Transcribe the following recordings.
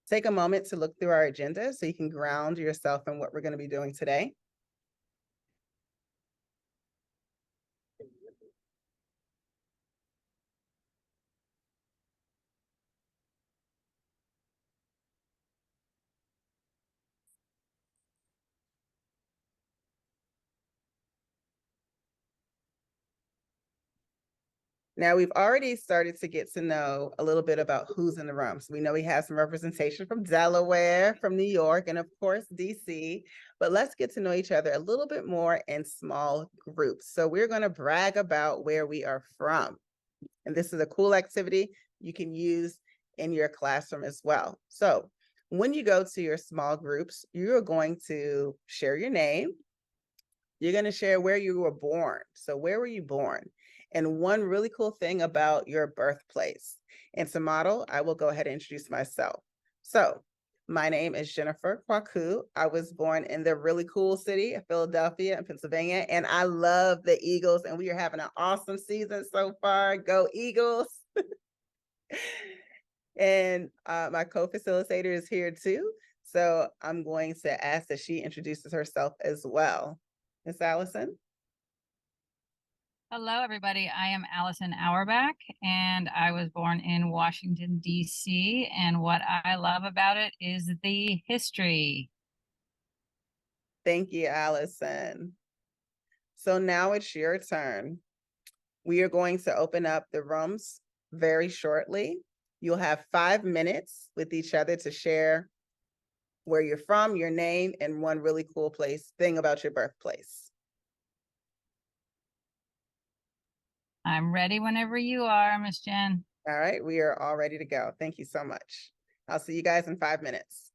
Take a moment to look through our agenda so you can ground yourself in what we're going to be doing today. Now, we've already started to get to know a little bit about who's in the room. So we know we have some representation from Delaware, from New York, and of course, DC. But let's get to know each other a little bit more in small groups. So we're going to brag about where we are from. And this is a cool activity you can use in your classroom as well. So when you go to your small groups, you're going to share your name. You're going to share where you were born. So where were you born? And one really cool thing about your birthplace. And to model, I will go ahead and introduce myself. So my name is Jennifer Kwaku. I was born in the really cool city of Philadelphia in Pennsylvania, and I love the Eagles, and we are having an awesome season so far. Go Eagles. And my co-facilitator is here too. So I'm going to ask that she introduces herself as well. Miss Allison? Hello, everybody. I am Allison Auerbach, and I was born in Washington, D.C. And what I love about it is the history. Thank you, Allison. So now it's your turn. We are going to open up the rooms very shortly. You'll have 5 minutes with each other to share where you're from, your name, and one really cool thing about your birthplace. I'm ready whenever you are, Miss Jen. All right, we are all ready to go. Thank you so much. I'll see you guys in 5 minutes.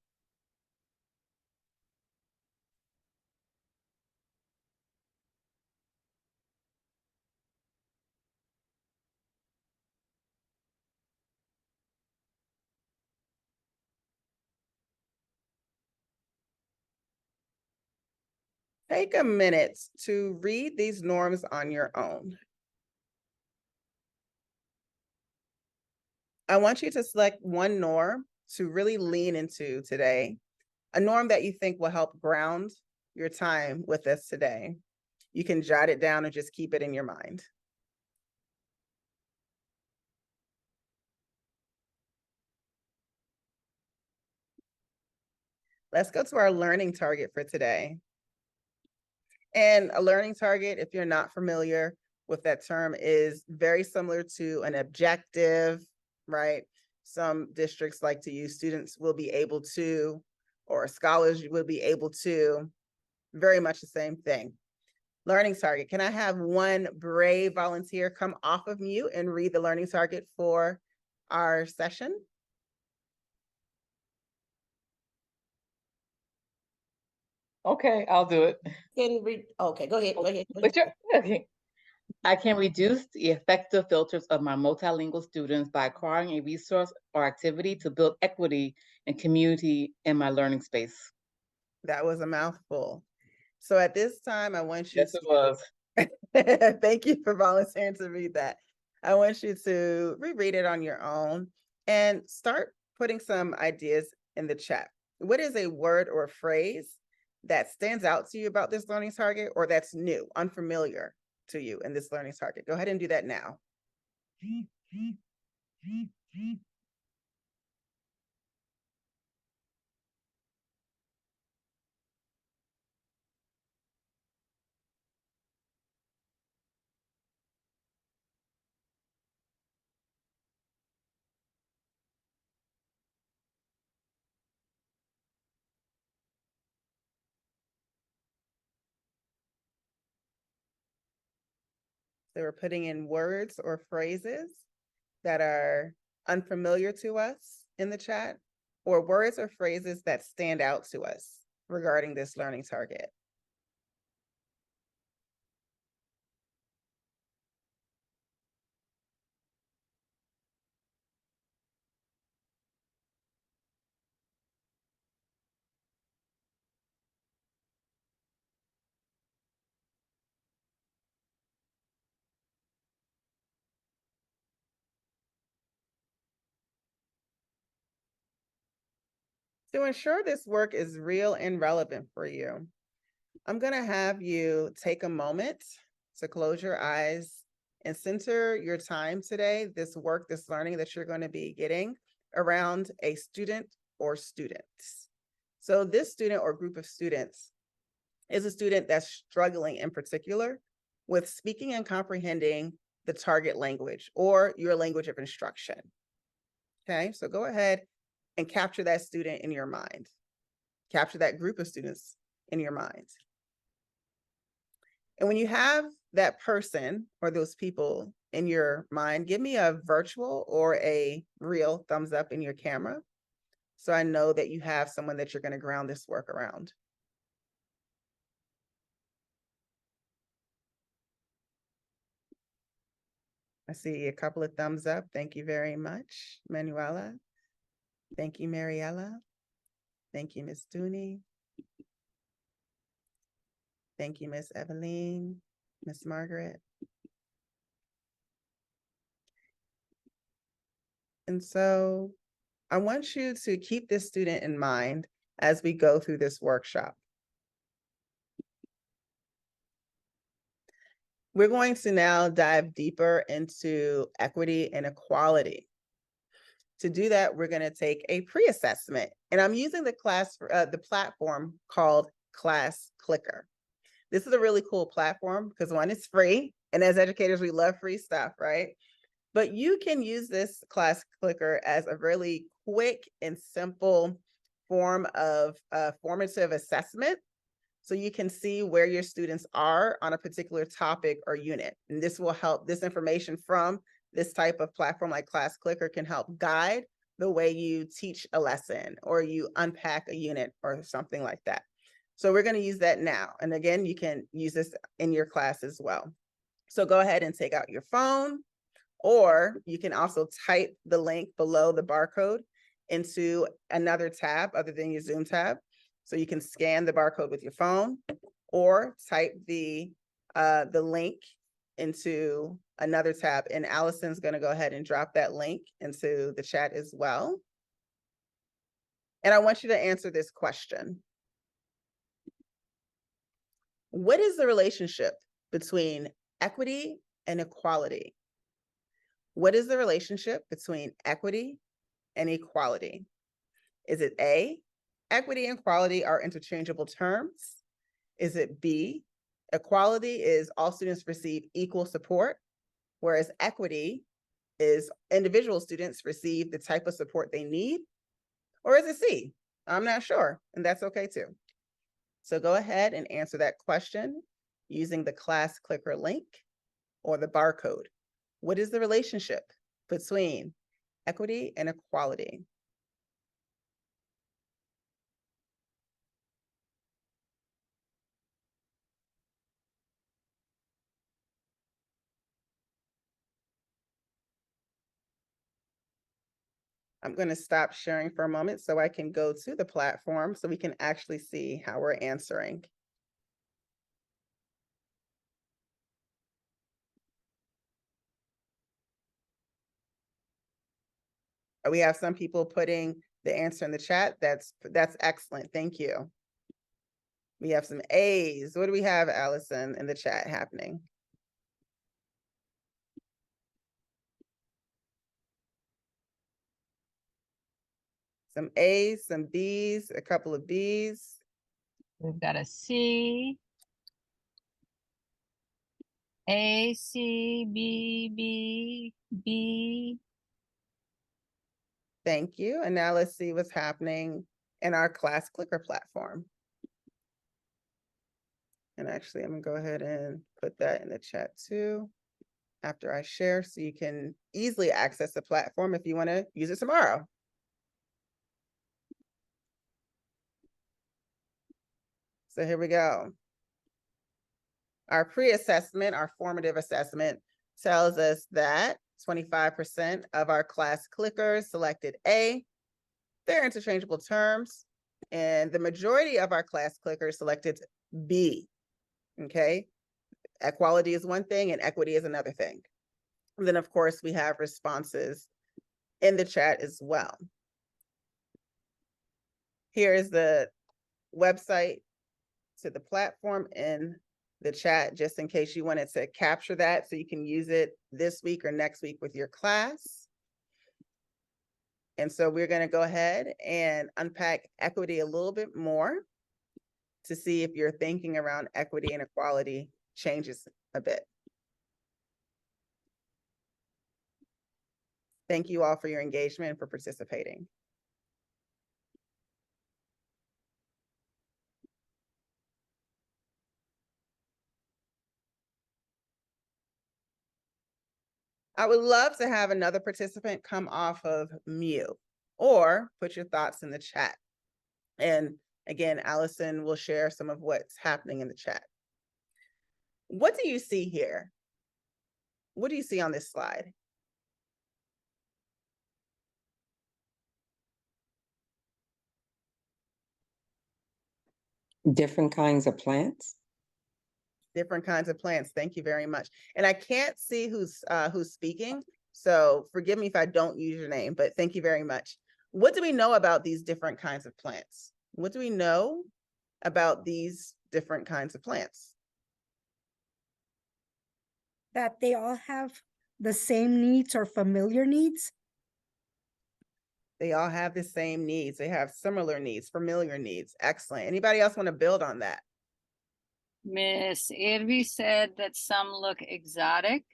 Take a minute to read these norms on your own. I want you to select one norm to really lean into today, a norm that you think will help ground your time with us today. You can jot it down and just keep it in your mind. Let's go to our learning target for today. And a learning target, if you're not familiar with that term, is very similar to an objective, right? Some districts like to use students will be able to, or scholars will be able to, very much the same thing. Learning target. Can I have one brave volunteer come off of mute and read the learning target for our session? Okay, I'll do it. Okay, go ahead. Go ahead. Okay. I can reduce the effective filters of my multilingual students by acquiring a resource or activity to build equity and community in my learning space. That was a mouthful. So at this time, I want you Yes, it was. Thank you for volunteering to read that. I want you to reread it on your own and start putting some ideas in the chat. What is a word or a phrase that stands out to you about this learning target, or that's new, unfamiliar to you in this learning target? Go ahead and do that now. So we're putting in words or phrases that are unfamiliar to us in the chat, or words or phrases that stand out to us regarding this learning target. To ensure this work is real and relevant for you, I'm going to have you take a moment to close your eyes and center your time today, this work, this learning that you're going to be getting around a student or students. So this student or group of students is a student that's struggling in particular with speaking and comprehending the target language or your language of instruction. Okay, so go ahead and capture that student in your mind. Capture that group of students in your mind. And when you have that person or those people in your mind, give me a virtual or a real thumbs up in your camera, so I know that you have someone that you're going to ground this work around. I see a couple of thumbs up. Thank you very much, Manuela. Thank you, Mariella. Thank you, Miss Dooney. Thank you, Miss Eveline, Miss Margaret. And so I want you to keep this student in mind as we go through this workshop. We're going to now dive deeper into equity and equality. To do that, we're going to take a pre-assessment, and I'm using the platform called Class Clicker. This is a really cool platform because one, it's free, and as educators, we love free stuff, right? But you can use this Class Clicker as a really quick and simple form of formative assessment. So you can see where your students are on a particular topic or unit. And this will help, this information from this type of platform like Class Clicker can help guide the way you teach a lesson or you unpack a unit or something like that. So we're going to use that now. And again, you can use this in your class as well. So go ahead and take out your phone, or you can also type the link below the barcode into another tab other than your Zoom tab. So you can scan the barcode with your phone or type the link into another tab. And Allison's going to go ahead and drop that link into the chat as well. And I want you to answer this question. What is the relationship between equity and equality? What is the relationship between equity and equality? Is it A, equity and equality are interchangeable terms? Is it B, equality is all students receive equal support, whereas equity is individual students receive the type of support they need? Or is it C? I'm not sure, and that's okay too. So go ahead and answer that question using the Class Clicker link or the barcode. What is the relationship between equity and equality? I'm going to stop sharing for a moment so I can go to the platform so we can actually see how we're answering. We have some people putting the answer in the chat. That's excellent. Thank you. We have some A's. What do we have, Allison, in the chat happening? Some A's, some B's, a couple of B's. We've got a C, A, C, B, B, B. Thank you. And now let's see what's happening in our Class Clicker platform. And actually, I'm going to go ahead and put that in the chat too after I share, so you can easily access the platform if you want to use it tomorrow. So here we go. Our pre-assessment, our formative assessment, tells us that 25% of our Class Clickers selected A. They're interchangeable terms. And the majority of our Class Clickers selected B. Okay. Equality is one thing and equity is another thing. And then, of course, we have responses in the chat as well. Here is the website to the platform in the chat, just in case you wanted to capture that so you can use it this week or next week with your class. And so we're going to go ahead and unpack equity a little bit more to see if your thinking around equity and equality changes a bit. Thank you all for your engagement and for participating. I would love to have another participant come off of mute or put your thoughts in the chat. And again, Allison will share some of what's happening in the chat. What do you see here? What do you see on this slide? Different kinds of plants. Different kinds of plants. Thank you very much. And I can't see who's speaking, so forgive me if I don't use your name, but thank you very much. What do we know about these different kinds of plants? What do we know about these different kinds of plants? That they all have the same needs or familiar needs. They all have the same needs. They have similar needs, familiar needs. Excellent. Anybody else want to build on that? Miss Irvi said that some look exotic.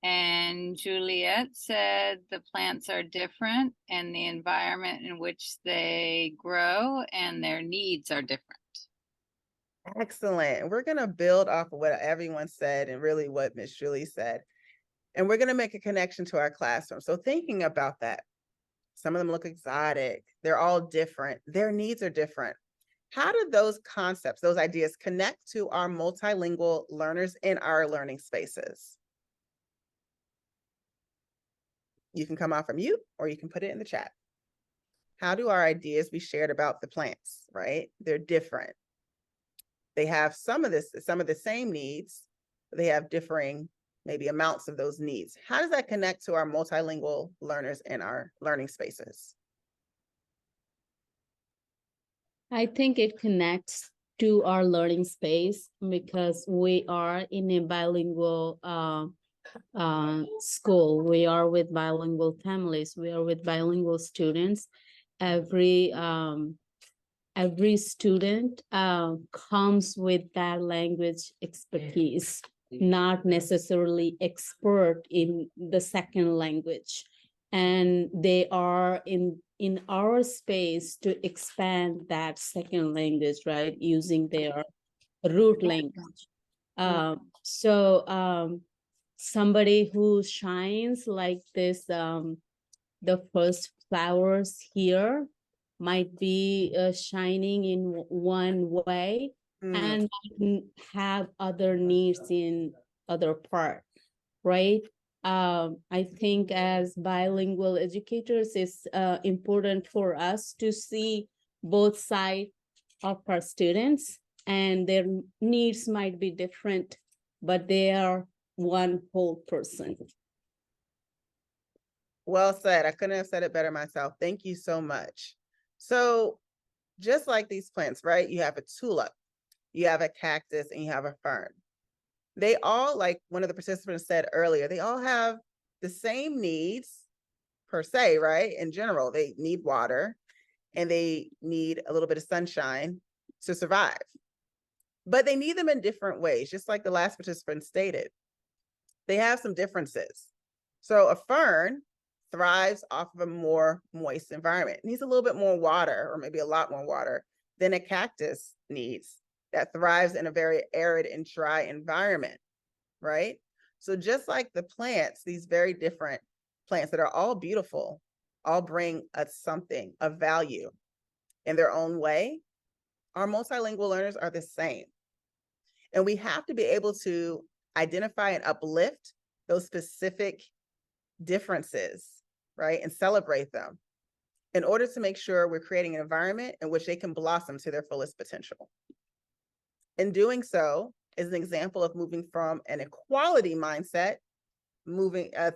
And Juliet said the plants are different and the environment in which they grow and their needs are different. Excellent. We're going to build off of what everyone said and really what Miss Julie said. And we're going to make a connection to our classroom. So thinking about that, some of them look exotic. They're all different. Their needs are different. How do those concepts, those ideas connect to our multilingual learners in our learning spaces? You can come off of mute or you can put it in the chat. How do our ideas be shared about the plants, right? They're different. They have some of the same needs, but they have differing maybe amounts of those needs. How does that connect to our multilingual learners in our learning spaces? I think it connects to our learning space because we are in a bilingual school. We are with bilingual families. We are with bilingual students. Every student comes with that language expertise, not necessarily expert in the second language. And they are in our space to expand that second language, right? Using their root language. Somebody who shines like this, the first flowers here might be shining in one way and have other needs in other part, right? I think as bilingual educators, it's important for us to see both sides of our students, and their needs might be different, but they are one whole person. Well said. I couldn't have said it better myself. Thank you so much. So just like these plants, right? You have a tulip, you have a cactus, and you have a fern. They all, like one of the participants said earlier, they all have the same needs per se, right? In general, they need water and they need a little bit of sunshine to survive. But they need them in different ways, just like the last participant stated. They have some differences. So a fern thrives off of a more moist environment. It needs a little bit more water, or maybe a lot more water, than a cactus needs, that thrives in a very arid and dry environment, right? So just like the plants, these very different plants that are all beautiful, all bring us something of value in their own way, our multilingual learners are the same. And we have to be able to identify and uplift those specific differences, right? And celebrate them in order to make sure we're creating an environment in which they can blossom to their fullest potential. In doing so is an example of moving from an equality mindset,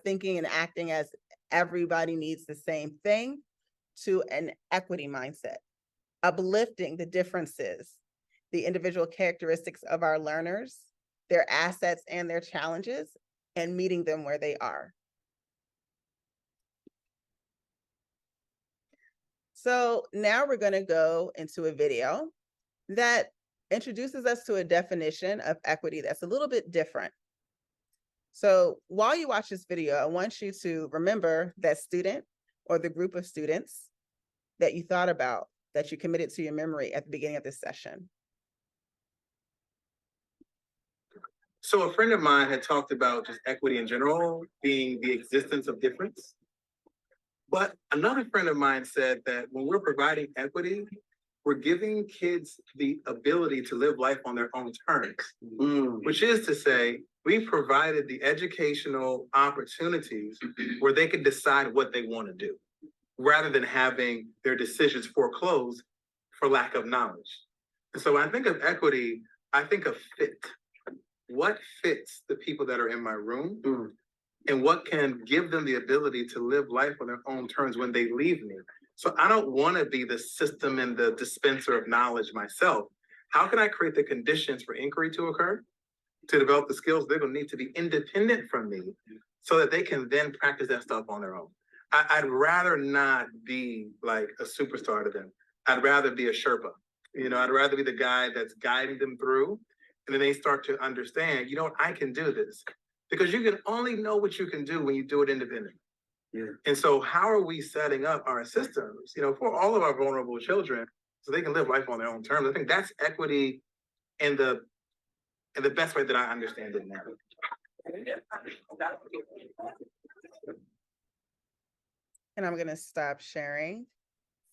thinking and acting as everybody needs the same thing, to an equity mindset, uplifting the differences, the individual characteristics of our learners, their assets and their challenges, and meeting them where they are. So now we're going to go into a video that introduces us to a definition of equity that's a little bit different. So while you watch this video, I want you to remember that student or the group of students that you thought about, that you committed to your memory at the beginning of this session. So a friend of mine had talked about just equity in general being the existence of difference. But another friend of mine said that when we're providing equity, we're giving kids the ability to live life on their own terms, which is to say, we provided the educational opportunities where they could decide what they want to do, rather than having their decisions foreclosed for lack of knowledge. And so when I think of equity, I think of fit. What fits the people that are in my room? And what can give them the ability to live life on their own terms when they leave me? So I don't want to be the system and the dispenser of knowledge myself. How can I create the conditions for inquiry to occur, to develop the skills they're going to need to be independent from me so that they can then practice that stuff on their own? I'd rather not be like a superstar to them. I'd rather be a Sherpa. I'd rather be the guy that's guiding them through. And then they start to understand, I can do this. Because you can only know what you can do when you do it independently. Yeah. And so how are we setting up our systems, for all of our vulnerable children so they can live life on their own terms? I think that's equity in the best way that I understand it now. And I'm going to stop sharing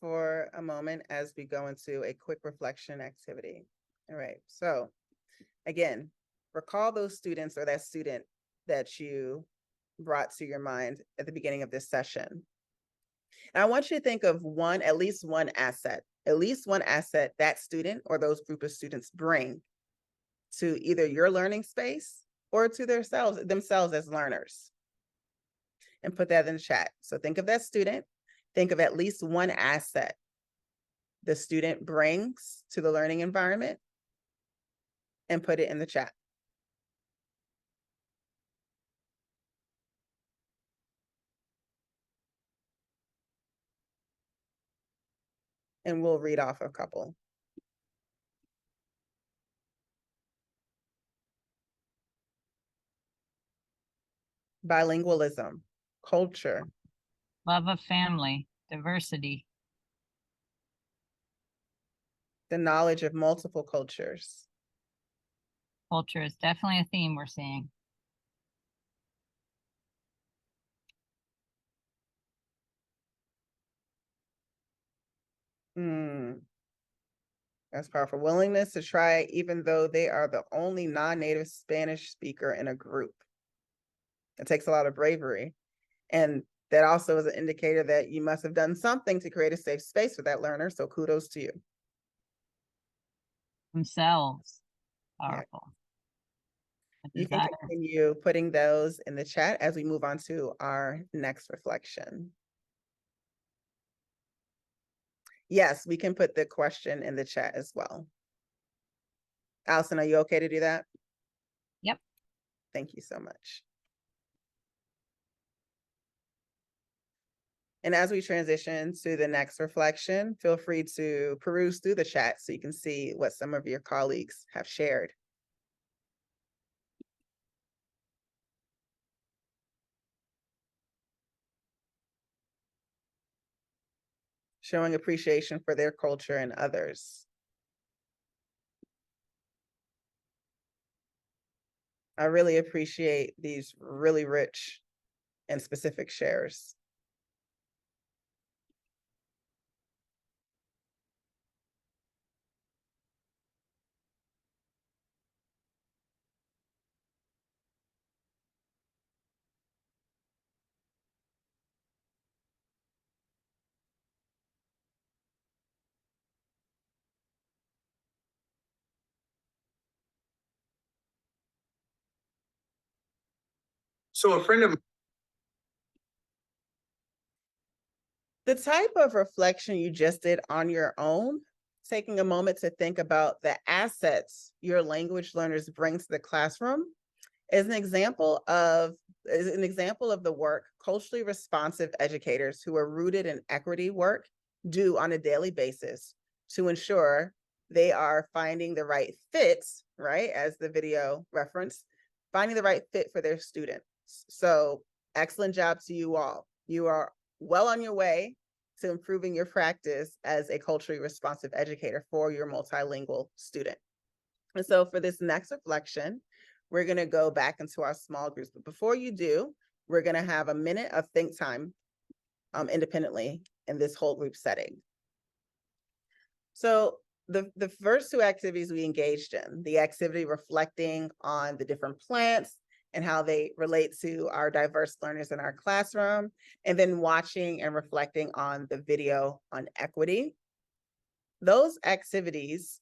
for a moment as we go into a quick reflection activity. All right. So again, recall those students or that student that you brought to your mind at the beginning of this session. And I want you to think of at least one asset that student or those group of students bring to either your learning space or to themselves as learners. And put that in the chat. So think of that student, think of at least one asset the student brings to the learning environment and put it in the chat. And we'll read off a couple. Bilingualism, culture, Love of family, diversity, the knowledge of multiple cultures, culture is definitely a theme we're seeing. That's powerful. Willingness to try even though they are the only non-native Spanish speaker in a group. It takes a lot of bravery. And that also is an indicator that you must have done something to create a safe space for that learner. So kudos to you. Themselves, powerful. You can continue putting those in the chat as we move on to our next reflection. Yes, we can put the question in the chat as well. Allison, are you okay to do that? Yep. Thank you so much. And as we transition to the next reflection, feel free to peruse through the chat so you can see what some of your colleagues have shared. Showing appreciation for their culture and others. I really appreciate these really rich and specific shares. So a friend of The type of reflection you just did on your own, taking a moment to think about the assets your language learners bring to the classroom, is an example of the work culturally responsive educators who are rooted in equity work do on a daily basis to ensure they are finding the right fits, right, as the video referenced, finding the right fit for their students. So excellent job to you all. You are well on your way to improving your practice as a culturally responsive educator for your multilingual student. And so for this next reflection, we're going to go back into our small groups. But before you do, we're going to have a minute of think time independently in this whole group setting. So the first two activities we engaged in, the activity reflecting on the different plants and how they relate to our diverse learners in our classroom, and then watching and reflecting on the video on equity. Those activities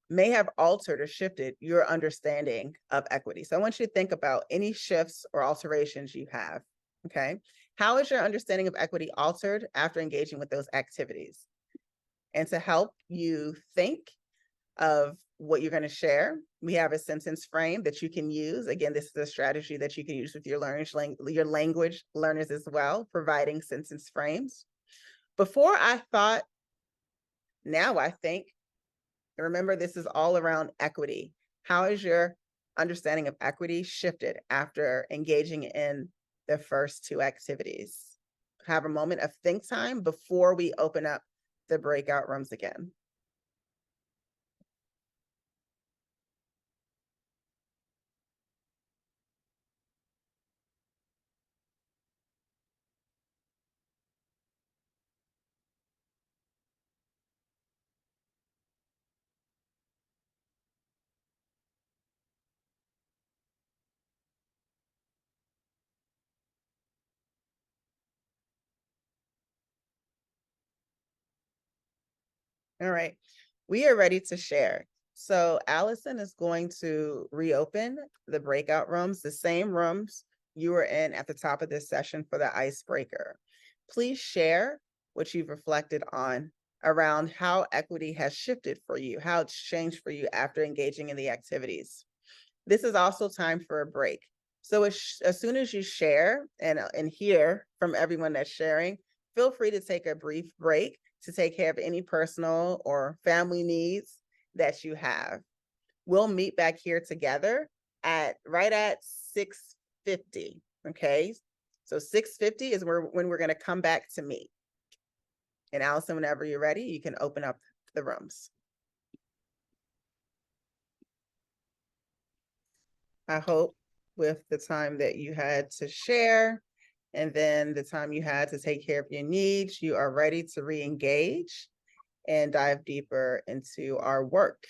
may have altered or shifted your understanding of equity. So I want you to think about any shifts or alterations you have, okay? How is your understanding of equity altered after engaging with those activities? And to help you think of what you're going to share, we have a sentence frame that you can use. Again, this is a strategy that you can use with your language learners as well, providing sentence frames. Before I thought, now I think. Remember, this is all around equity. How has your understanding of equity shifted after engaging in the first two activities? Have a moment of think time before we open up the breakout rooms again. All right, we are ready to share. So Allison is going to reopen the breakout rooms, the same rooms you were in at the top of this session for the icebreaker. Please share what you've reflected on around how equity has shifted for you, how it's changed for you after engaging in the activities. This is also time for a break. So as soon as you share and hear from everyone that's sharing, feel free to take a brief break to take care of any personal or family needs that you have. We'll meet back here together right at 6:50, okay? So 6:50 is when we're gonna come back to meet. And Allison, whenever you're ready, you can open up the rooms. I hope with the time that you had to share and then the time you had to take care of your needs, you are ready to re-engage and dive deeper into our work.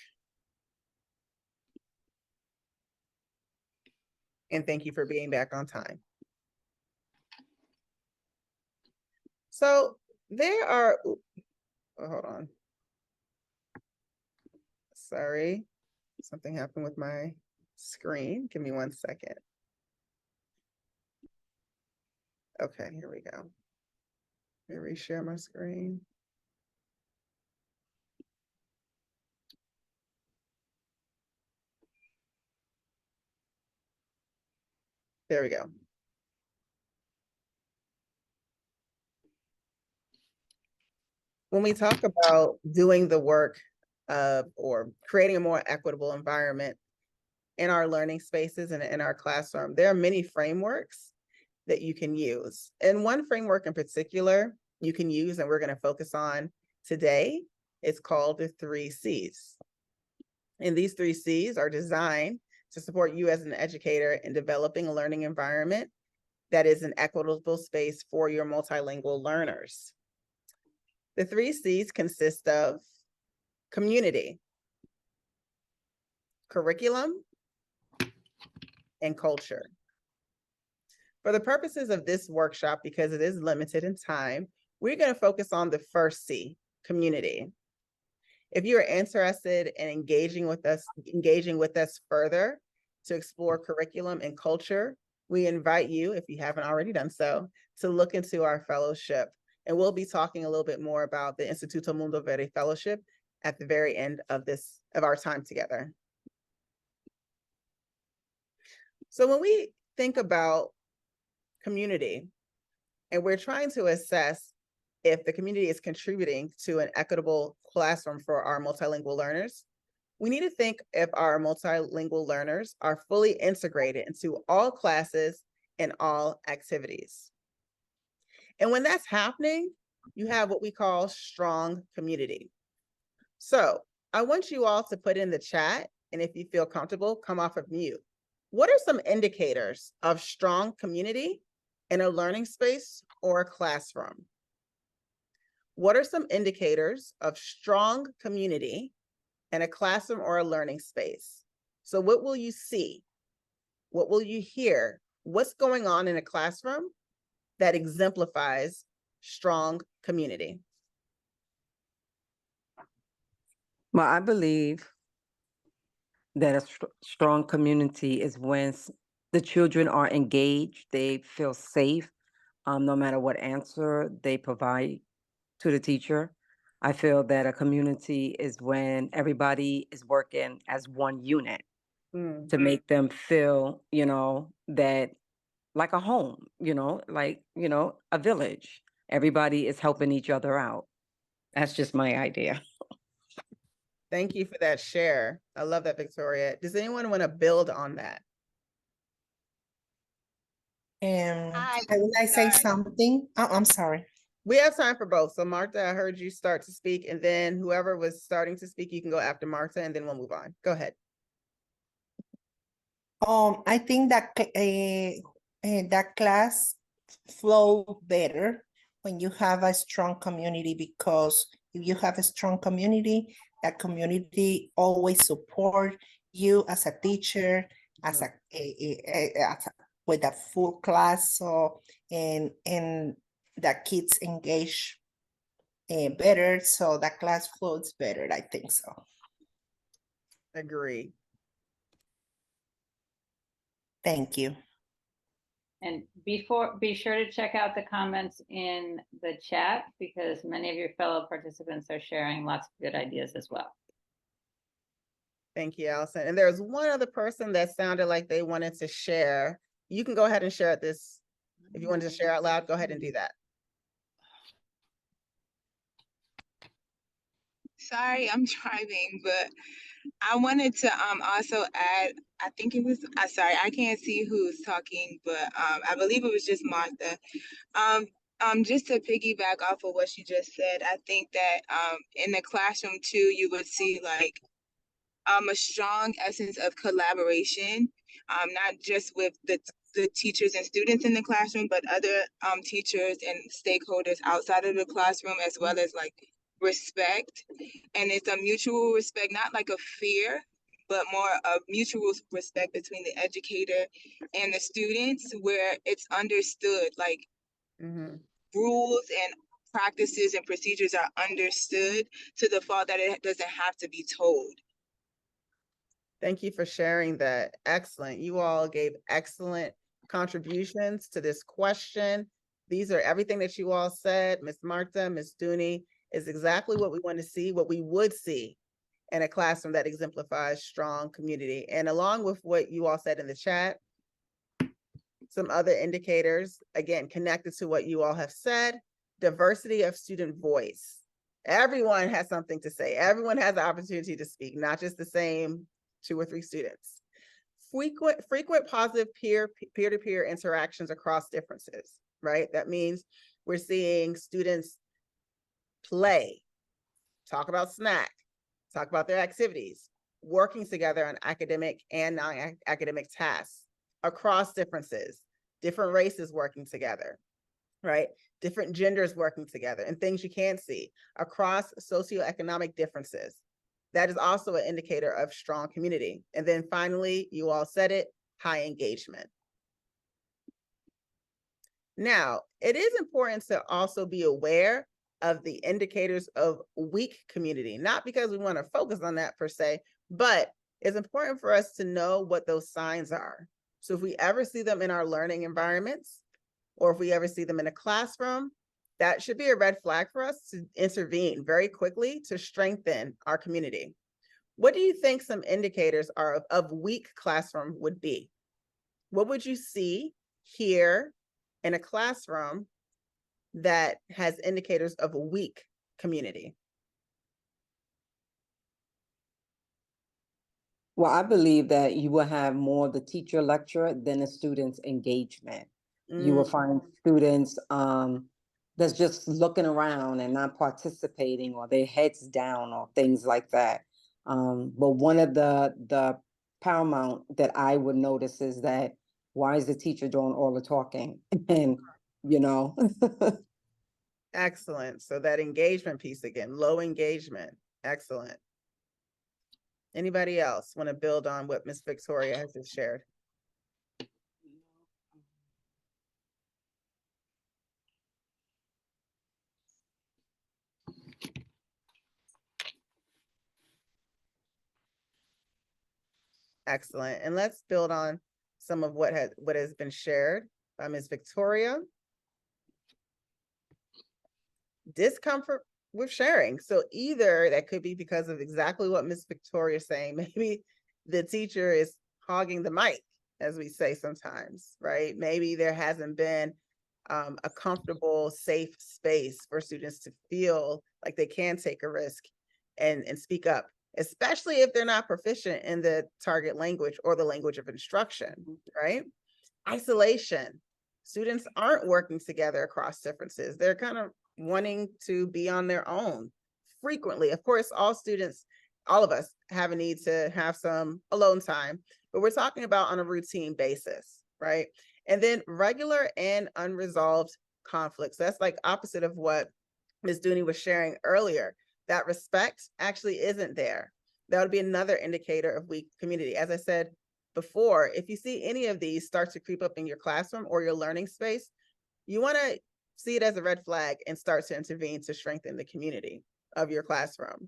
And thank you for being back on time. So there are, hold on. Sorry, something happened with my screen. Give me 1 second. Okay, here we go. Let me reshare my screen. There we go. When we talk about doing the work or creating a more equitable environment in our learning spaces and in our classroom, there are many frameworks that you can use. And one framework in particular you can use, and we're going to focus on today, is called the 3 C's. And these 3 C's are designed to support you as an educator in developing a learning environment that is an equitable space for your multilingual learners. The 3 C's consist of community, curriculum, and culture. For the purposes of this workshop, because it is limited in time, we're going to focus on the first C, community. If you are interested in engaging with us further to explore curriculum and culture, we invite you, if you haven't already done so, to look into our fellowship And we'll be talking a little bit more about the Instituto Mundo Verde Fellowship at the very end of our time together. So when we think about community, and we're trying to assess if the community is contributing to an equitable classroom for our multilingual learners, we need to think if our multilingual learners are fully integrated into all classes and all activities. And when that's happening, you have what we call strong community. So I want you all to put in the chat, and if you feel comfortable, come off of mute. What are some indicators of strong community in a learning space or a classroom? What are some indicators of strong community in a classroom or a learning space? So what will you see? What will you hear? What's going on in a classroom that exemplifies strong community? Well, I believe that a strong community is when the children are engaged, they feel safe, no matter what answer they provide to the teacher. I feel that a community is when everybody is working as one unit to make them feel, that like a home, like, a village. Everybody is helping each other out. That's just my idea. Thank you for that share. I love that, Victoria. Does anyone want to build on that? Would I say something? Oh, I'm sorry. We have time for both. So Martha, I heard you start to speak, and then whoever was starting to speak, you can go after Martha, and then we'll move on. Go ahead. I think that that class flow better when you have a strong community, because if you have a strong community, that community always support you as a teacher, as with a full class. So and the kids engage better, so the class flows better. I think so. Agree. Thank you. And be sure to check out the comments in the chat, because many of your fellow participants are sharing lots of good ideas as well. Thank you, Allison. And there's one other person that sounded like they wanted to share. You can go ahead and share this. If you wanted to share out loud, go ahead and do that. Sorry, I'm driving, but I wanted to also add, I think it was, sorry, I can't see who's talking, but I believe it was just Martha. Just to piggyback off of what she just said, I think that in the classroom too, you would see like a strong essence of collaboration, not just with the teachers and students in the classroom, but other teachers and stakeholders outside of the classroom, as well as like respect. And it's a mutual respect, not like a fear, but more of mutual respect between the educator and the students, where it's understood, like rules and practices and procedures are understood to the fault that it doesn't have to be told. Thank you for sharing that. Excellent. You all gave excellent contributions to this question. These are everything that you all said. Ms. Martha, Ms. Dooney, is exactly what we want to see, what we would see in a classroom that exemplifies strong community. And along with what you all said in the chat, some other indicators, again, connected to what you all have said, diversity of student voice. Everyone has something to say. Everyone has the opportunity to speak, not just the same 2 or 3 students. Frequent positive peer-to-peer interactions across differences, right? That means we're seeing students play, talk about snack, talk about their activities, working together on academic and non-academic tasks across differences, different races working together, right? Different genders working together, and things you can't see across socioeconomic differences. That is also an indicator of strong community. And then finally, you all said it, high engagement. Now, it is important to also be aware of the indicators of weak community, not because we want to focus on that per se, but it's important for us to know what those signs are. So if we ever see them in our learning environments, or if we ever see them in a classroom, That should be a red flag for us to intervene very quickly to strengthen our community. What do you think some indicators are of weak classroom would be? What would you see here in a classroom that has indicators of a weak community? Well, I believe that you will have more of the teacher lecture than the students' engagement. You will find students that's just looking around and not participating, or their heads down, or things like that. But one of the paramount that I would notice is that, why is the teacher doing all the talking? And you know, Excellent. So that engagement piece again, low engagement. Excellent. Anybody else want to build on what Ms. Victoria has just shared? Excellent. And let's build on some of what has been shared by Ms. Victoria. Discomfort with sharing. So either that could be because of exactly what Ms. Victoria is saying. Maybe the teacher is hogging the mic, as we say sometimes, right? Maybe there hasn't been a comfortable, safe space for students to feel like they can take a risk and speak up, especially if they're not proficient in the target language or the language of instruction, right? Isolation. Students aren't working together across differences. They're kind of wanting to be on their own frequently. Of course, all students, all of us have a need to have some alone time, but we're talking about on a routine basis, right? And then regular and unresolved conflicts. That's like opposite of what Ms. Dooney was sharing earlier. That respect actually isn't there. That would be another indicator of weak community. As I said before, if you see any of these start to creep up in your classroom or your learning space, you want to see it as a red flag and start to intervene to strengthen the community of your classroom.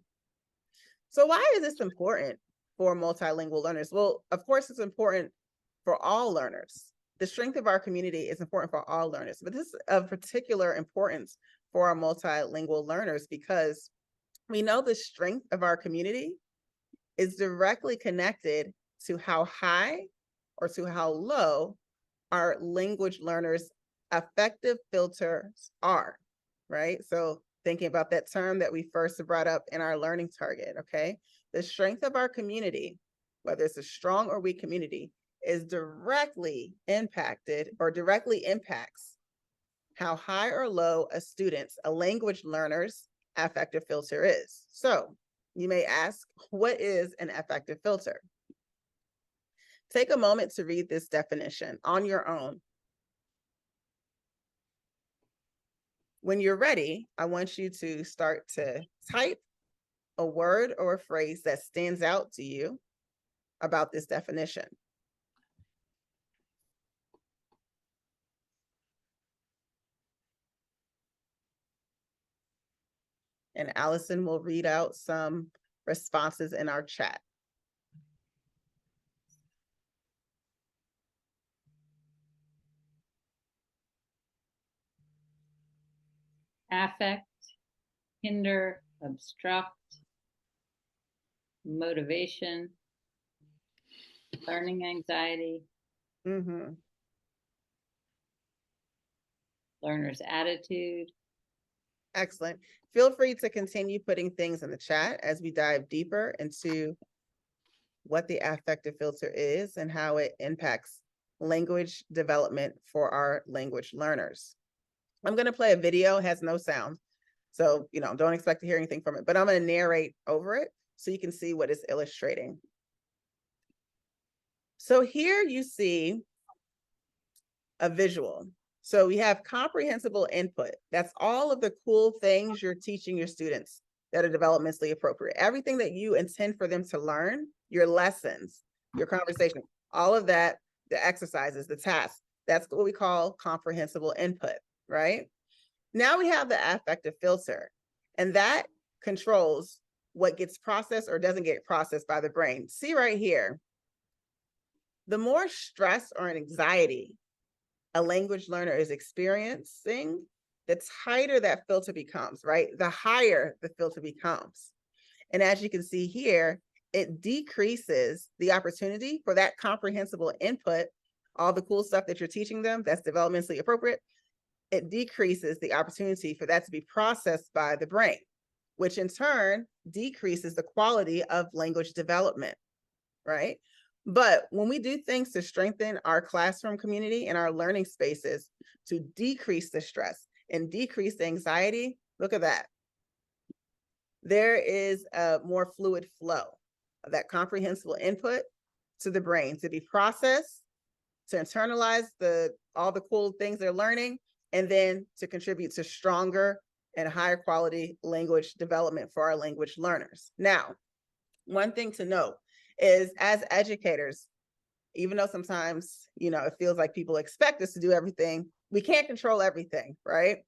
So why is this important for multilingual learners? Well, of course, it's important for all learners. The strength of our community is important for all learners, but this is of particular importance for our multilingual learners because we know the strength of our community is directly connected to how high or to how low our language learners' affective filters are, right? So thinking about that term that we first brought up in our learning target, okay? The strength of our community, whether it's a strong or weak community, is directly impacted or directly impacts how high or low a language learner's affective filter is. So you may ask, what is an affective filter? Take a moment to read this definition on your own. When you're ready, I want you to start to type a word or a phrase that stands out to you about this definition. And Allison will read out some responses in our chat. Affect, hinder, obstruct, motivation, learning anxiety, learner's attitude. Excellent. Feel free to continue putting things in the chat as we dive deeper into what the affective filter is and how it impacts language development for our language learners. I'm going to play a video, it has no sound. So, don't expect to hear anything from it, but I'm going to narrate over it so you can see what it's illustrating. So here you see a visual. So we have comprehensible input. That's all of the cool things you're teaching your students that are developmentally appropriate. Everything that you intend for them to learn, your lessons, your conversation, all of that, the exercises, the tasks, that's what we call comprehensible input, right? Now we have the affective filter, and that controls what gets processed or doesn't get processed by the brain. See right here, the more stress or anxiety a language learner is experiencing, the tighter that filter becomes, right? The higher the filter becomes. And as you can see here, it decreases the opportunity for that comprehensible input, all the cool stuff that you're teaching them that's developmentally appropriate. It decreases the opportunity for that to be processed by the brain, which in turn decreases the quality of language development, right? But when we do things to strengthen our classroom community and our learning spaces to decrease the stress and decrease the anxiety, look at that. There is a more fluid flow of that comprehensible input to the brain to be processed, to internalize all the cool things they're learning, and then to contribute to stronger and higher quality language development for our language learners. Now, one thing to note is, as educators, even though sometimes, it feels like people expect us to do everything, we can't control everything, right?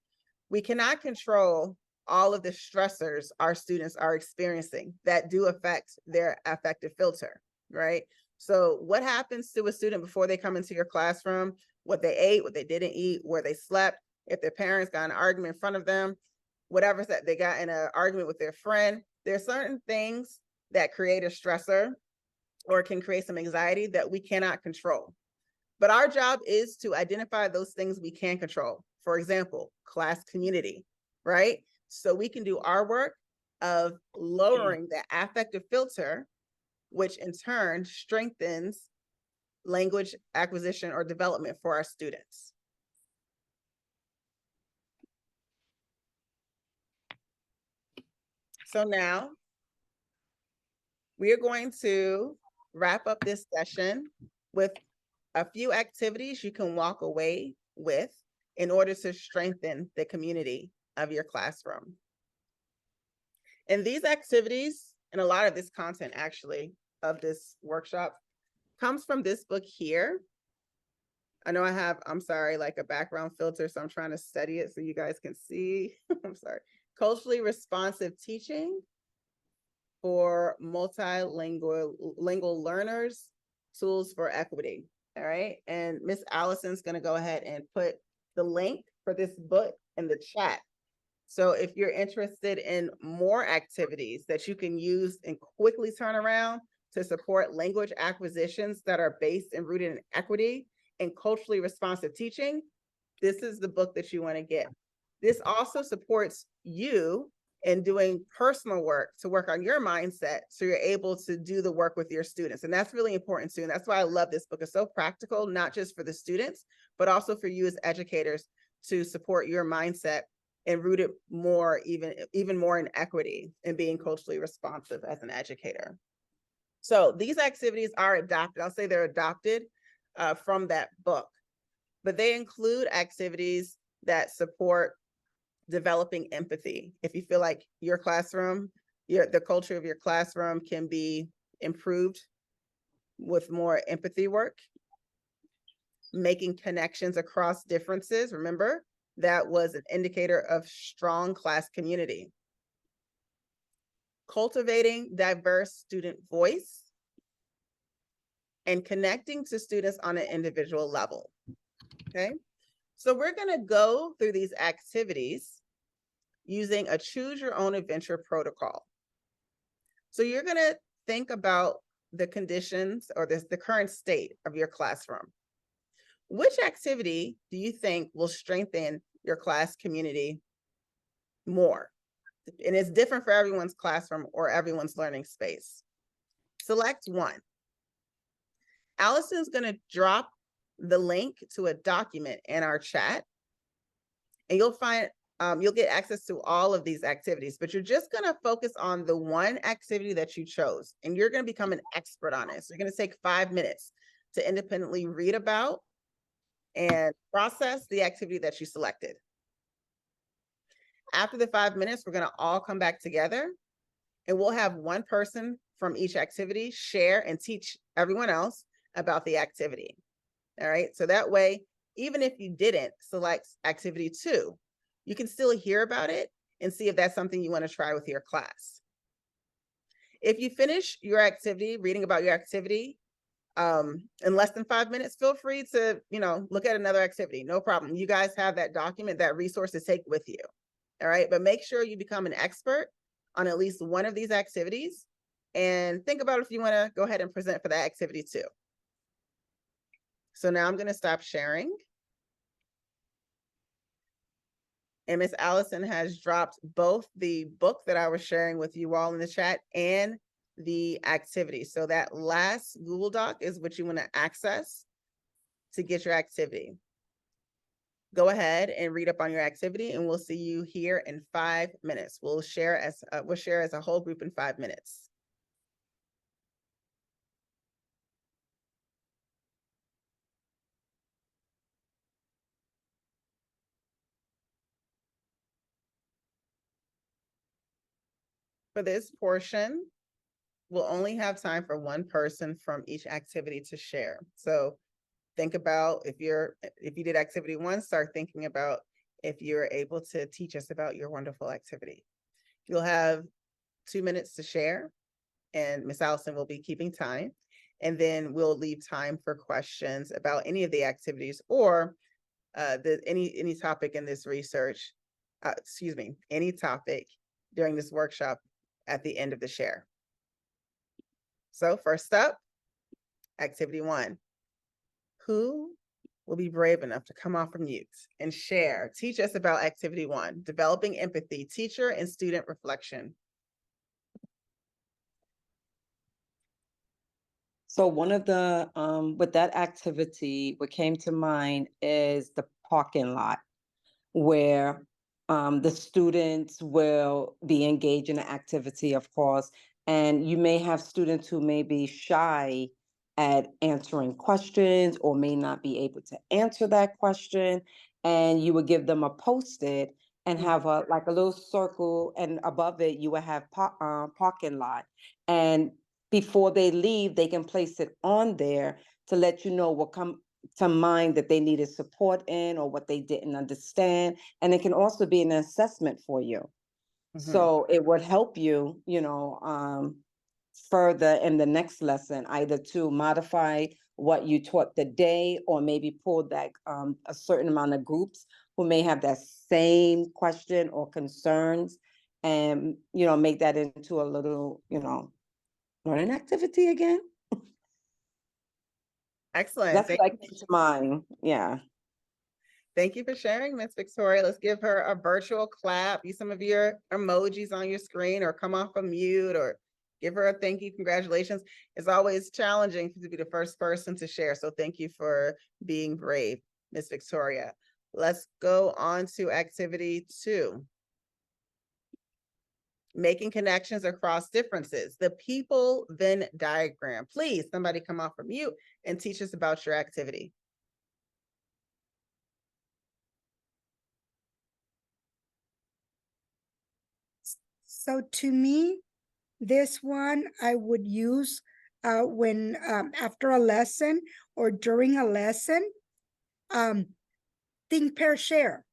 We cannot control all of the stressors our students are experiencing that do affect their affective filter, right? So what happens to a student before they come into your classroom, what they ate, what they didn't eat, where they slept, if their parents got in an argument in front of them, whatever that they got in an argument with their friend, there's certain things that create a stressor or can create some anxiety that we cannot control. But our job is to identify those things we can control. For example, class community, right? So we can do our work of lowering the affective filter, which in turn strengthens language acquisition or development for our students. So now we are going to wrap up this session with a few activities you can walk away with in order to strengthen the community of your classroom. And these activities, and a lot of this content actually of this workshop, comes from this book here. I know I have, I'm sorry, like a background filter, so I'm trying to study it so you guys can see. I'm sorry. Culturally Responsive Teaching for Multilingual Learners, Tools for Equity. All right. And Miss Allison's going to go ahead and put the link for this book in the chat. So if you're interested in more activities that you can use and quickly turn around to support language acquisitions that are based and rooted in equity and culturally responsive teaching, this is the book that you want to get. This also supports you in doing personal work to work on your mindset so you're able to do the work with your students. And that's really important too. And that's why I love this book. It's so practical, not just for the students, but also for you as educators to support your mindset and root it more, even more in equity and being culturally responsive as an educator. So these activities are adopted. I'll say they're adopted from that book, but they include activities that support developing empathy. If you feel like your classroom, the culture of your classroom can be improved with more empathy work, making connections across differences. Remember, that was an indicator of strong class community. Cultivating diverse student voice and connecting to students on an individual level. Okay, so we're going to go through these activities using a choose your own adventure protocol. So you're going to think about the conditions or the current state of your classroom. Which activity do you think will strengthen your class community more? And it's different for everyone's classroom or everyone's learning space. Select one. Allison's going to drop the link to a document in our chat, and you'll find you'll get access to all of these activities, but you're just going to focus on the one activity that you chose, and you're going to become an expert on it. So you're going to take 5 minutes to independently read about and process the activity that you selected. After the 5 minutes, we're going to all come back together, and we'll have one person from each activity share and teach everyone else about the activity. All right, so that way, even if you didn't select activity 2, you can still hear about it and see if that's something you want to try with your class. If you finish your activity, reading about your activity, in less than 5 minutes, feel free to, look at another activity. No problem. You guys have that document, that resource to take with you. All right. But make sure you become an expert on at least one of these activities, and think about if you want to go ahead and present for that activity too. So now I'm going to stop sharing. And Miss Allison has dropped both the book that I was sharing with you all in the chat and the activity. So that last Google Doc is what you want to access to get your activity. Go ahead and read up on your activity, and we'll see you here in 5 minutes. We'll share as a whole group in 5 minutes. For this portion, we'll only have time for one person from each activity to share. So think about if you did activity 1, start thinking about if you're able to teach us about your wonderful activity. You'll have 2 minutes to share, and Miss Allison will be keeping time. And then we'll leave time for questions about any of the activities or any topic in this research, any topic during this workshop at the end of the share. So first up, activity 1. Who will be brave enough to come off from mute and share? Teach us about activity 1, developing empathy, teacher and student reflection. So one of the, with that activity, what came to mind is the parking lot, where the students will be engaged in an activity, of course, and you may have students who may be shy at answering questions or may not be able to answer that question, and you would give them a Post-it and have a little circle, and above it you would have parking lot, and before they leave they can place it on there to let you know what come to mind that they needed support in or what they didn't understand. And it can also be an assessment for you. So it would help you, further in the next lesson, either to modify what you taught the day or maybe pull that a certain amount of groups who may have that same question or concerns, and, make that into a little, learning activity again. Excellent. That's what I came to mind. Yeah. Thank you for sharing, Miss Victoria. Let's give her a virtual clap. Use some of your emojis on your screen, or come off of mute, or give her a thank you, congratulations. It's always challenging to be the first person to share. So thank you for being brave, Miss Victoria. Let's go on to activity 2. Making connections across differences, the people Venn diagram. Please, somebody come off of mute and teach us about your activity. So to me, this one I would use when after a lesson or during a lesson, think, pair, share.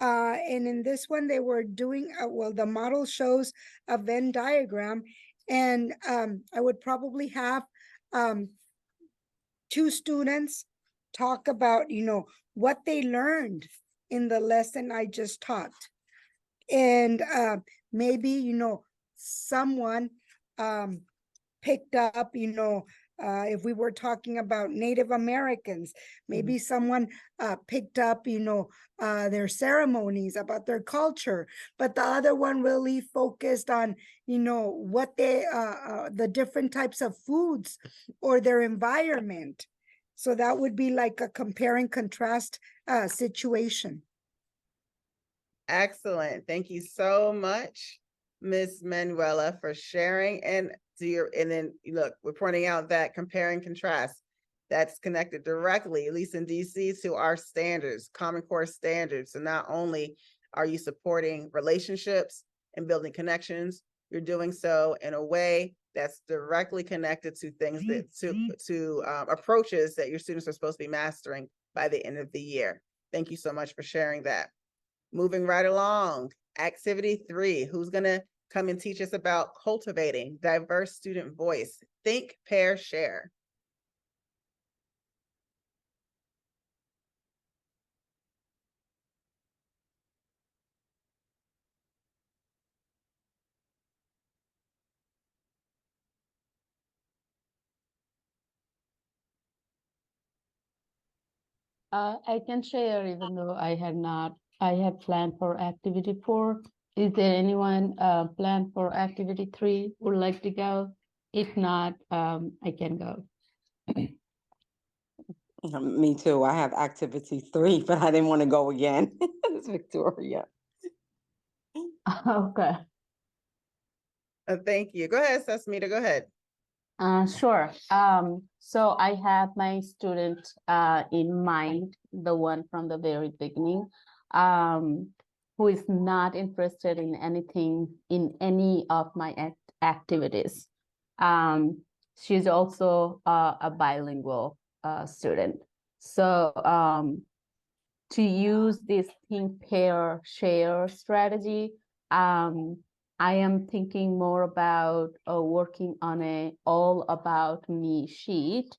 And in this one, they were doing, well, the model shows a Venn diagram, and I would probably have 2 students talk about, what they learned in the lesson I just taught. And maybe, someone picked up, if we were talking about Native Americans, maybe someone picked up, their ceremonies, about their culture, but the other one really focused on, what they, the different types of foods or their environment. So that would be like a compare and contrast situation. Excellent. Thank you so much, Ms. Manuela, for sharing. And then look, we're pointing out that compare and contrast, that's connected directly, at least in DC, to our standards, Common Core standards. So not only are you supporting relationships and building connections, you're doing so in a way that's directly connected to things to approaches that your students are supposed to be mastering by the end of the year. Thank you so much for sharing that. Moving right along, activity 3, who's gonna come and teach us about cultivating diverse student voice? Think, pair, share. I can share even though I had planned for activity 4. Is there anyone planned for activity 3 would like to go? If not, I can go. Me too. I have activity 3, but I didn't want to go again. It's Victoria. Okay. Thank you. Go ahead, Sesmita, go ahead. Sure. So I have my student in mind, the one from the very beginning, who is not interested in anything in any of my activities. She's also a bilingual student. So to use this think, pair, share strategy, I am thinking more about working on a all about me sheet.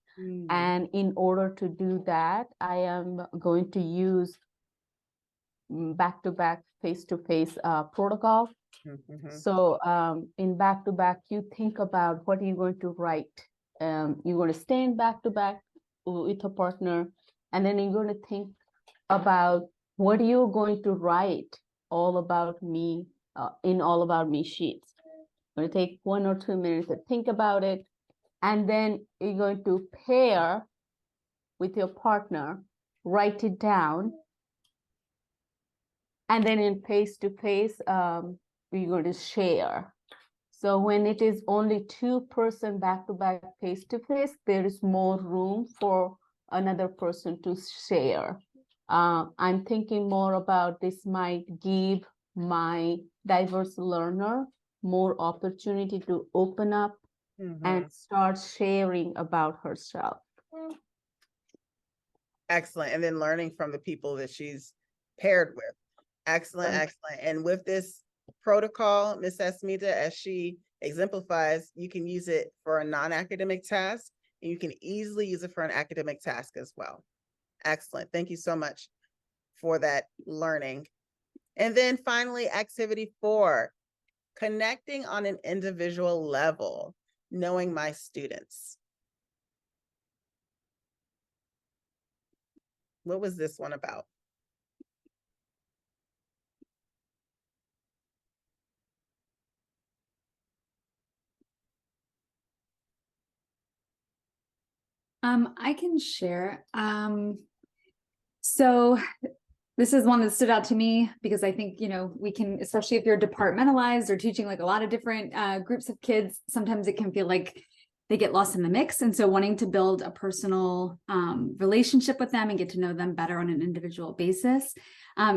And in order to do that, I am going to use back-to-back, face-to-face protocol. So in back-to-back, you think about what you're going to write. You're going to stay in back-to-back with a partner, and then you're going to think about what you're going to write all about me in all about me sheets. I'm going to take 1 or 2 minutes to think about it, and then you're going to pair with your partner, write it down, and then in face-to-face, we're going to share. So when it is only 2-person back-to-back face-to-face, there is more room for another person to share. I'm thinking more about this might give my diverse learner more opportunity to open up and start sharing about herself. Excellent. And then learning from the people that she's paired with. Excellent, excellent. And with this protocol, Ms. Esmita, as she exemplifies, you can use it for a non-academic task, and you can easily use it for an academic task as well. Excellent. Thank you so much for that learning. And then finally, activity 4, connecting on an individual level, knowing my students. What was this one about? I can share. So this is one that stood out to me because I think, we can, especially if you're departmentalized or teaching like a lot of different groups of kids, sometimes it can feel like they get lost in the mix. And so wanting to build a personal relationship with them and get to know them better on an individual basis,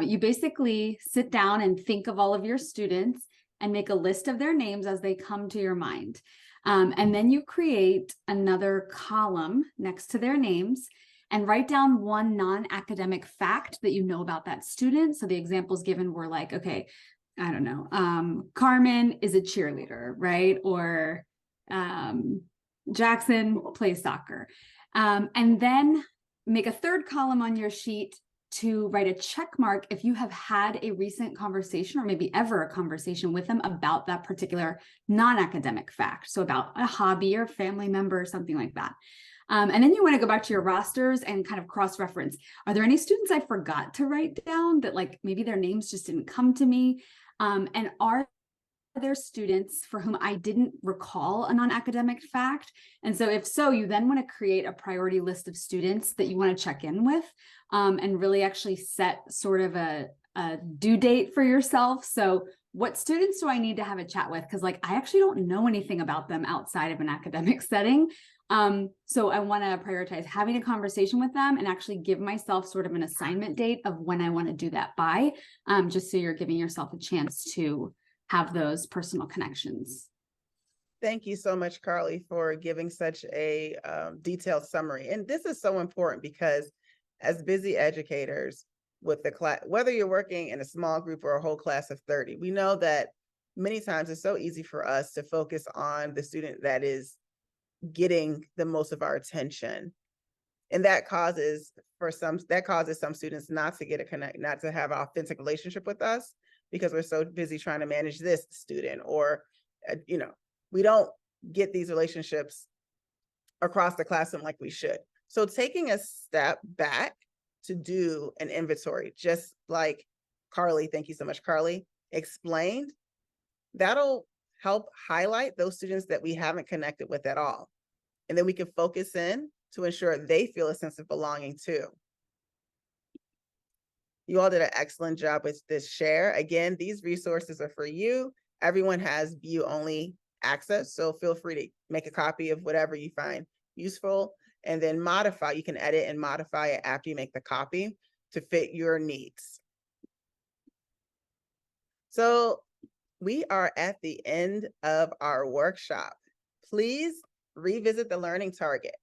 you basically sit down and think of all of your students and make a list of their names as they come to your mind. And then you create another column next to their names and write down one non-academic fact that you know about that student. So the examples given were like, okay, I don't know, Carmen is a cheerleader, right? Or Jackson plays soccer. And then make a third column on your sheet to write a check mark if you have had a recent conversation or maybe ever a conversation with them about that particular non-academic fact. So about a hobby or family member or something like that. And then you want to go back to your rosters and kind of cross-reference. Are there any students I forgot to write down that like maybe their names just didn't come to me? And are there students for whom I didn't recall a non-academic fact? And so if so, you then want to create a priority list of students that you want to check in with and really actually set sort of a due date for yourself. So what students do I need to have a chat with? Because like, I actually don't know anything about them outside of an academic setting. So I want to prioritize having a conversation with them and actually give myself sort of an assignment date of when I want to do that by, just so you're giving yourself a chance to have those personal connections. Thank you so much, Carly, for giving such a detailed summary. And this is so important because as busy educators with the class, whether you're working in a small group or a whole class of 30, we know that many times it's so easy for us to focus on the student that is getting the most of our attention. And that causes some students not to get a connect, not to have an authentic relationship with us because we're so busy trying to manage this student, or, we don't get these relationships across the classroom like we should. So taking a step back to do an inventory, just like Carly, thank you so much, Carly, explained. That'll help highlight those students that we haven't connected with at all. And then we can focus in to ensure they feel a sense of belonging too. You all did an excellent job with this share. Again, these resources are for you. Everyone has view-only access, so feel free to make a copy of whatever you find useful and then modify. You can edit and modify it after you make the copy to fit your needs. So we are at the end of our workshop. Please revisit the learning target.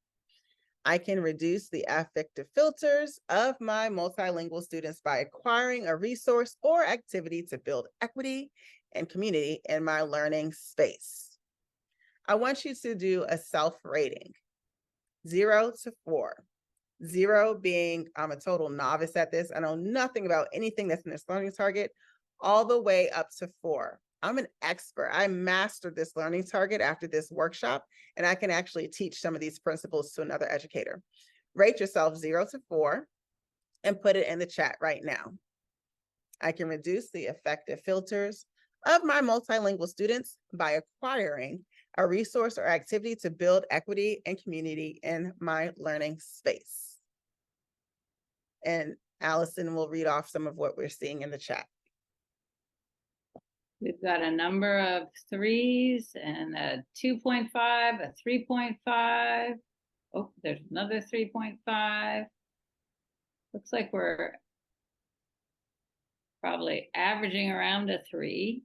I can reduce the affective filters of my multilingual students by acquiring a resource or activity to build equity and community in my learning space. I want you to do a self-rating, 0 to 4. 0 being I'm a total novice at this. I know nothing about anything that's in this learning target, all the way up to 4. I'm an expert. I mastered this learning target after this workshop, and I can actually teach some of these principles to another educator. Rate yourself 0 to 4 and put it in the chat right now. I can reduce the affective filters of my multilingual students by acquiring a resource or activity to build equity and community in my learning space. And Allison will read off some of what we're seeing in the chat. We've got a number of 3s and a 2.5, a 3.5. Oh, there's another 3.5. Looks like we're probably averaging around a 3.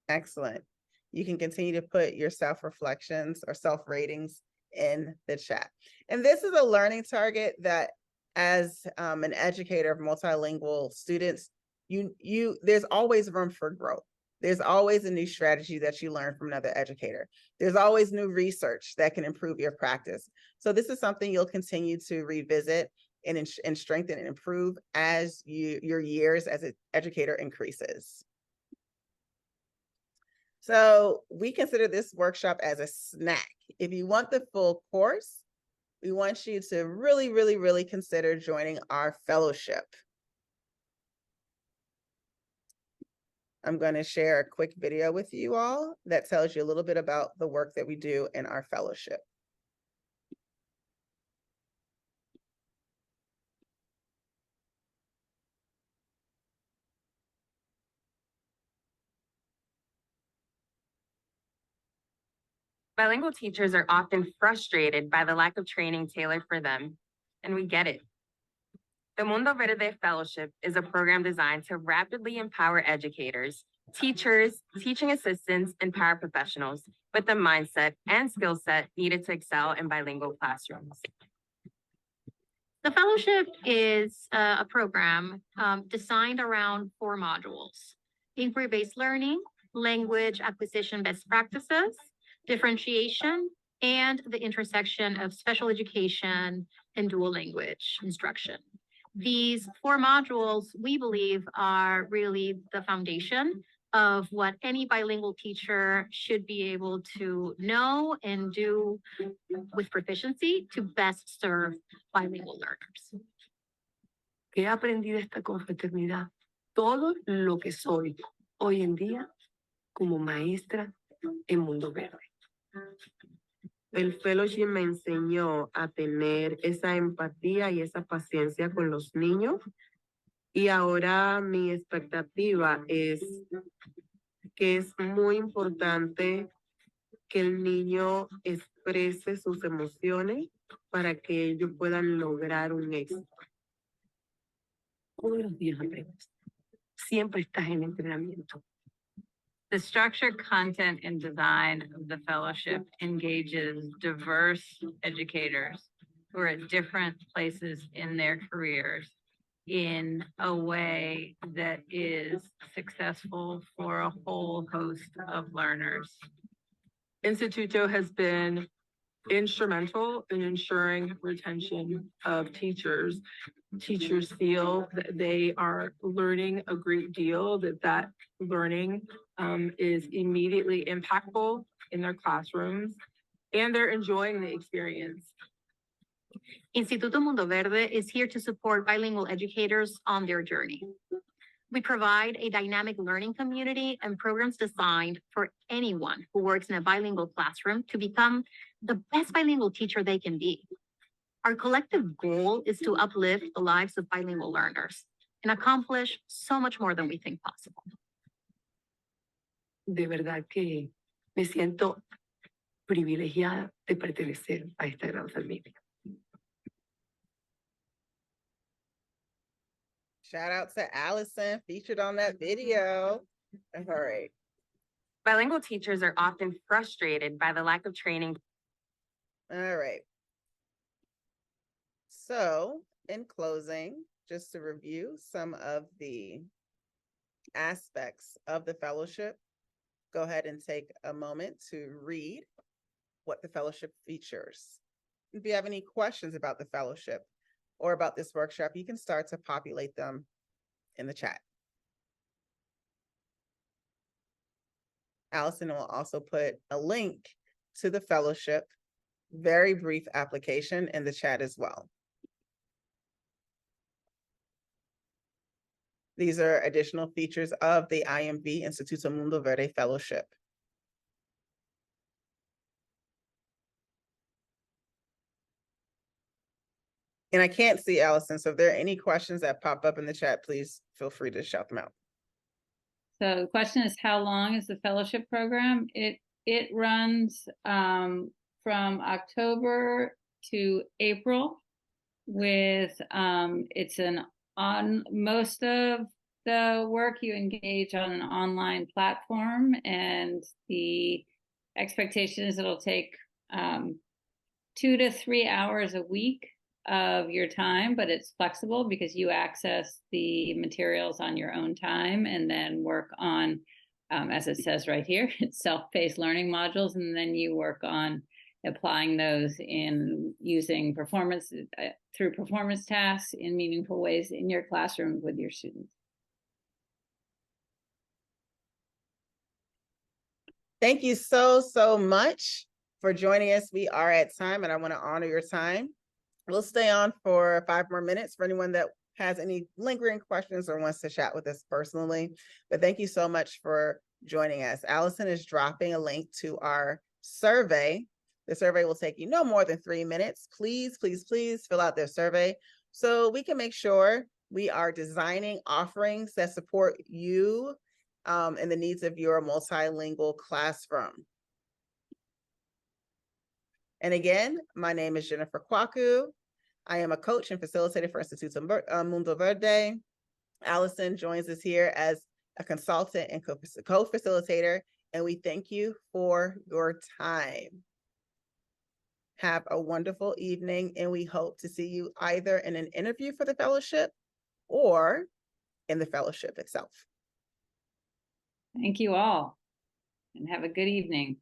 Excellent. You can continue to put your self-reflections or self-ratings in the chat. And this is a learning target that as an educator of multilingual students, there's always room for growth. There's always a new strategy that you learn from another educator. There's always new research that can improve your practice. So this is something you'll continue to revisit and strengthen and improve as your years as an educator increases. So we consider this workshop as a snack. If you want the full course, we want you to really, really, really consider joining our fellowship. I'm going to share a quick video with you all that tells you a little bit about the work that we do in our fellowship. Bilingual teachers are often frustrated by the lack of training tailored for them, and we get it. The Mundo Verde Fellowship is a program designed to rapidly empower educators, teachers, teaching assistants, and paraprofessionals with the mindset and skill set needed to excel in bilingual classrooms. The fellowship is a program designed around 4 modules: inquiry-based learning, language acquisition best practices, differentiation, and the intersection of special education and dual language instruction. These 4 modules, we believe, are really the foundation of what any bilingual teacher should be able to know and do with proficiency to best serve bilingual learners. He aprendido esta confraternidad todo lo que soy hoy en día como maestra en Mundo Verde. El fellowship me enseñó a tener esa empatía y esa paciencia con los niños, y ahora mi expectativa es que es muy importante que el niño exprese sus emociones para que ellos puedan lograr un éxito. Todos los días aprendes. Siempre estás en entrenamiento. The structure, content, and design of the fellowship engages diverse educators who are at different places in their careers in a way that is successful for a whole host of learners. Instituto has been instrumental in ensuring retention of teachers. Teachers feel that they are learning a great deal, that learning is immediately impactful in their classrooms, and they're enjoying the experience. Instituto Mundo Verde is here to support bilingual educators on their journey. We provide a dynamic learning community and programs designed for anyone who works in a bilingual classroom to become the best bilingual teacher they can be. Our collective goal is to uplift the lives of bilingual learners and accomplish so much more than we think possible. De verdad que me siento privilegiada de pertenecer a esta gran familia. Shout out to Allison, featured on that video. All right. Bilingual teachers are often frustrated by the lack of training. All right. So in closing, just to review some of the aspects of the fellowship, go ahead and take a moment to read what the fellowship features. If you have any questions about the fellowship or about this workshop, you can start to populate them in the chat. Allison will also put a link to the fellowship, very brief application in the chat as well. These are additional features of the IMV Instituto Mundo Verde Fellowship. And I can't see Allison, so if there are any questions that pop up in the chat, please feel free to shout them out. So the question is, how long is the fellowship program? It runs from October to April with it's on most of the work you engage on an online platform, and the expectation is it'll take 2 to 3 hours a week of your time, but it's flexible because you access the materials on your own time and then work on, as it says right here, it's self-paced learning modules, and then you work on applying those in using performance through performance tasks in meaningful ways in your classroom with your students. Thank you so much for joining us. We are at time and I want to honor your time. We'll stay on for 5 more minutes for anyone that has any lingering questions or wants to chat with us personally. But thank you so much for joining us. Allison is dropping a link to our survey. The survey will take you no more than 3 minutes. Please, please, please fill out their survey so we can make sure we are designing offerings that support you and the needs of your multilingual classroom. And again, my name is Jennifer Kwaku. I am a coach and facilitator for Instituto Mundo Verde. Allison joins us here as a consultant and co-facilitator, and we thank you for your time. Have a wonderful evening, and we hope to see you either in an interview for the fellowship or in the fellowship itself. Thank you all, and have a good evening.